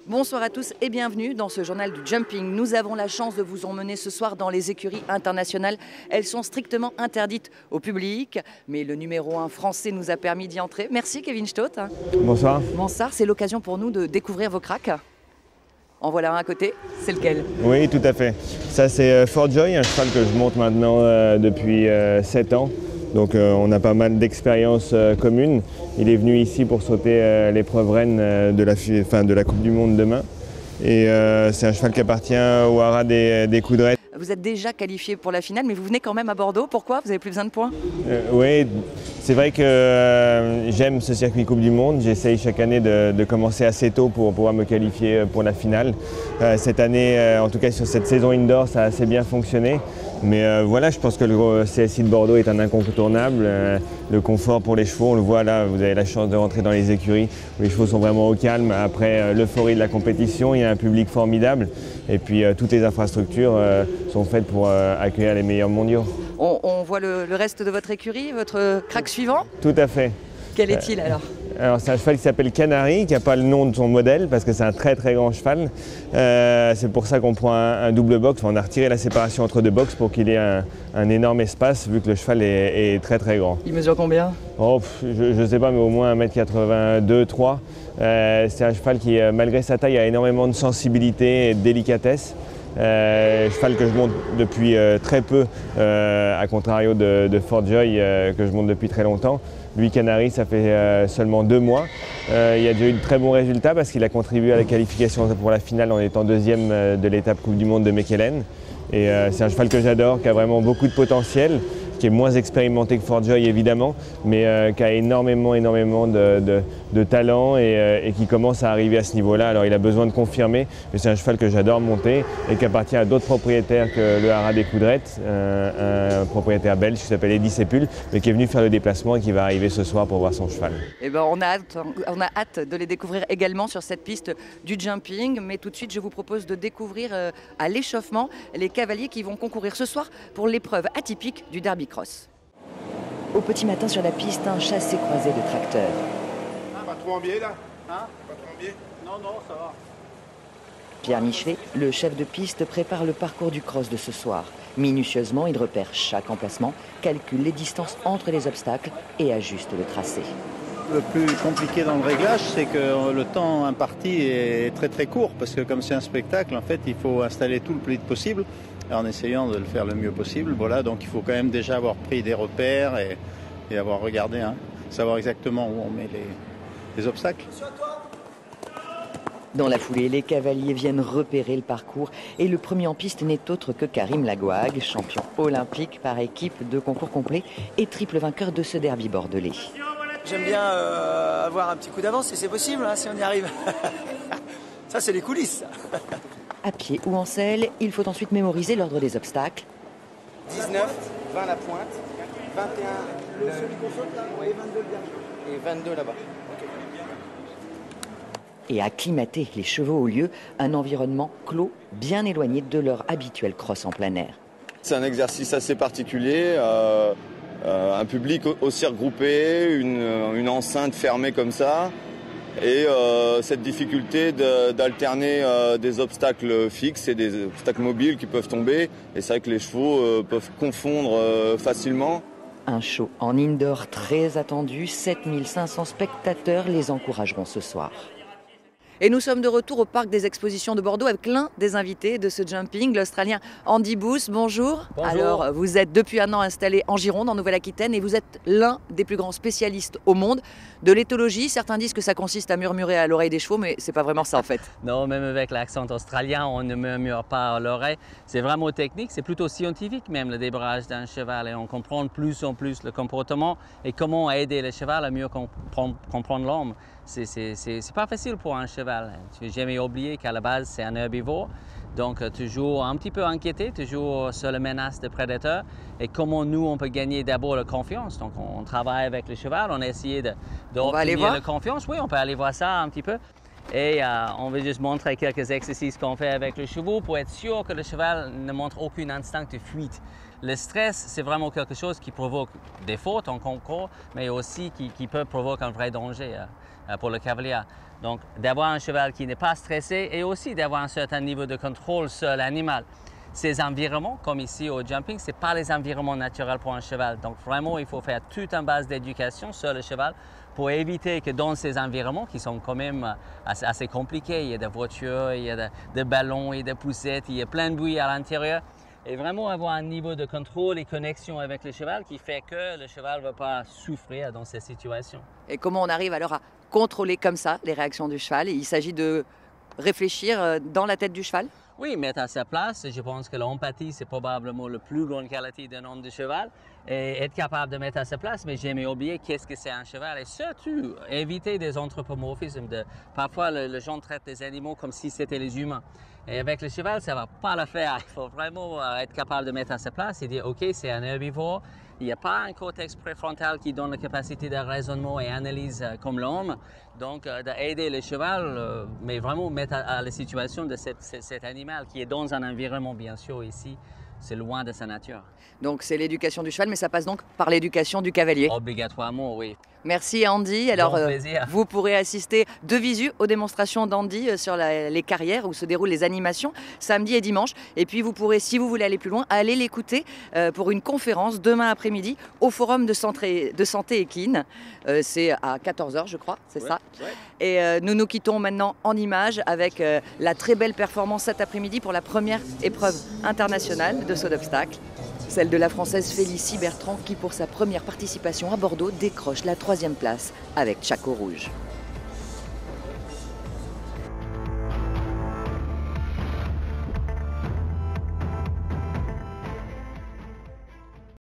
Bonsoir à tous et bienvenue dans ce journal du jumping. Nous avons la chance de vous emmener ce soir dans les écuries internationales. Elles sont strictement interdites au public, mais le numéro 1 français nous a permis d'y entrer. Merci Kevin Stott. Bonsoir. Bonsoir, c'est l'occasion pour nous de découvrir vos cracks. En voilà un à côté, c'est lequel? Oui, tout à fait. Ça c'est Fort Joy, un cheval que je monte maintenant depuis 7 ans. Donc on a pas mal d'expériences communes. Il est venu ici pour sauter l'épreuve reine de la Coupe du Monde demain. Et c'est un cheval qui appartient au haras des Coudrettes. Vous êtes déjà qualifié pour la finale, mais vous venez quand même à Bordeaux. Pourquoi? Vous n'avez plus besoin de points? Oui, c'est vrai que j'aime ce circuit Coupe du Monde. J'essaye chaque année de commencer assez tôt pour pouvoir me qualifier pour la finale. Cette année, en tout cas sur cette saison indoor, ça a assez bien fonctionné. Mais voilà, je pense que le CSI de Bordeaux est un incontournable. Le confort pour les chevaux, on le voit là, vous avez la chance de rentrer dans les écuries où les chevaux sont vraiment au calme. Après l'euphorie de la compétition, il y a un public formidable. Et puis toutes les infrastructures sont faites pour accueillir les meilleurs mondiaux. On voit le reste de votre écurie, votre crack suivant? Tout à fait. Quel est-il alors? Alors c'est un cheval qui s'appelle Canary, qui n'a pas le nom de son modèle parce que c'est un très très grand cheval. C'est pour ça qu'on prend un double box. On a retiré la séparation entre deux box pour qu'il ait un énorme espace vu que le cheval est très très grand. Il mesure combien? Je ne sais pas, mais au moins 1m82, 3. C'est un cheval qui, malgré sa taille, a énormément de sensibilité et de délicatesse. Cheval que je monte depuis très peu, à contrario de Fort Joy que je monte depuis très longtemps. Lui, Canary, ça fait seulement 2 mois. Il a déjà eu de très bons résultats parce qu'il a contribué à la qualification pour la finale en étant deuxième de l'étape Coupe du Monde de Mechelen. Et c'est un cheval que j'adore, qui a vraiment beaucoup de potentiel, qui est moins expérimenté que Fort Joy évidemment, mais qui a énormément de talent et qui commence à arriver à ce niveau-là. Alors il a besoin de confirmer, mais c'est un cheval que j'adore monter et qui appartient à d'autres propriétaires que le haras des Coudrettes, un propriétaire belge qui s'appelle Eddy Sepul, mais qui est venu faire le déplacement et qui va arriver ce soir pour voir son cheval. Eh ben, on a hâte de les découvrir également sur cette piste du jumping, mais tout de suite je vous propose de découvrir à l'échauffement les cavaliers qui vont concourir ce soir pour l'épreuve atypique du Derby Cross. Au petit matin sur la piste, un chassé-croisé de tracteurs. Pas trop en biais là? Hein? Pas trop en biais? Non, ça va. Pierre Michelet, le chef de piste, prépare le parcours du cross de ce soir. Minutieusement, il repère chaque emplacement, calcule les distances entre les obstacles et ajuste le tracé. Le plus compliqué dans le réglage, c'est que le temps imparti est très très court, parce que comme c'est un spectacle, en fait, il faut installer tout le plus vite possible, en essayant de le faire le mieux possible. Voilà, donc il faut quand même déjà avoir pris des repères et avoir regardé, savoir exactement où on met les obstacles. Dans la foulée, les cavaliers viennent repérer le parcours et le premier en piste n'est autre que Karim Lagouag, champion olympique par équipe de concours complet et triple vainqueur de ce derby bordelais. J'aime bien avoir un petit coup d'avance si c'est possible, si on y arrive. Ça, c'est les coulisses. À pied ou en selle, il faut ensuite mémoriser l'ordre des obstacles. 19, 20 la pointe, 21 celui qu'on saute là, et 22 le dernier. Et 22 là-bas. Et acclimater les chevaux au lieu, un environnement clos bien éloigné de leur habituel cross en plein air. C'est un exercice assez particulier. Un public aussi regroupé, une enceinte fermée comme ça, et cette difficulté d'alterner des obstacles fixes et des obstacles mobiles qui peuvent tomber. Et c'est vrai que les chevaux peuvent confondre facilement. Un show en indoor très attendu, 7500 spectateurs les encourageront ce soir. Et nous sommes de retour au parc des expositions de Bordeaux avec l'un des invités de ce jumping, l'Australien Andy Booth. Bonjour. Bonjour. Alors, vous êtes depuis un an installé en Gironde, en Nouvelle-Aquitaine, et vous êtes l'un des plus grands spécialistes au monde de l'éthologie. Certains disent que ça consiste à murmurer à l'oreille des chevaux, mais c'est pas vraiment ça en fait. Non, même avec l'accent australien, on ne murmure pas à l'oreille. C'est vraiment technique, c'est plutôt scientifique même le débrayage d'un cheval, et on comprend de plus en plus le comportement et comment aider le cheval à mieux comprendre l'homme. C'est pas facile pour un cheval. Tu n'as jamais oublié qu'à la base, c'est un herbivore. Donc, toujours un petit peu inquiété, toujours sur la menace de prédateurs. Et comment nous, on peut gagner d'abord la confiance. Donc, on travaille avec le cheval, on a essayé d'obtenir la confiance. Oui, on peut aller voir ça un petit peu. Et on veut juste montrer quelques exercices qu'on fait avec le cheval pour être sûr que le cheval ne montre aucun instinct de fuite. Le stress, c'est vraiment quelque chose qui provoque des fautes en concours, mais aussi qui peut provoquer un vrai danger pour le cavalier. Donc, d'avoir un cheval qui n'est pas stressé et aussi d'avoir un certain niveau de contrôle sur l'animal. Ces environnements, comme ici au jumping, ce n'est pas les environnements naturels pour un cheval. Donc, vraiment, il faut faire toute une base d'éducation sur le cheval pour éviter que dans ces environnements qui sont quand même assez compliqués, il y a des voitures, il y a des ballons, il y a des poussettes, il y a plein de bruit à l'intérieur. Et vraiment avoir un niveau de contrôle et connexion avec le cheval qui fait que le cheval ne va pas souffrir dans ces situations. Et comment on arrive alors à contrôler comme ça les réactions du cheval? Il s'agit de réfléchir dans la tête du cheval? Oui, mettre à sa place. Je pense que l'empathie, c'est probablement la plus grande qualité d'un homme de cheval. Et être capable de mettre à sa place, mais jamais oublier qu'est-ce que c'est un cheval. Et surtout, éviter des anthropomorphismes. Parfois, les gens traitent les animaux comme si c'était les humains. Et avec le cheval, ça ne va pas le faire. Il faut vraiment être capable de mettre à sa place et dire, OK, c'est un herbivore. Il n'y a pas un cortex préfrontal qui donne la capacité de raisonnement et analyse comme l'homme. Donc, d'aider le cheval, mais vraiment mettre à la situation de cet animal qui est dans un environnement, bien sûr, ici, c'est loin de sa nature. Donc, c'est l'éducation du cheval, mais ça passe donc par l'éducation du cavalier. Obligatoirement, oui. Merci Andy. Alors, plaisir. vous pourrez assister de visu aux démonstrations d'Andy sur les carrières où se déroulent les animations samedi et dimanche. Et puis, vous pourrez, si vous voulez aller plus loin, aller l'écouter pour une conférence demain après-midi au Forum de santé équine. C'est à 14h, je crois, c'est ça. Ouais. Et nous nous quittons maintenant en images avec la très belle performance cet après-midi pour la première épreuve internationale de saut d'obstacle. Celle de la Française Félicie Bertrand qui, pour sa première participation à Bordeaux, décroche la 3e place avec Chaco Rouge.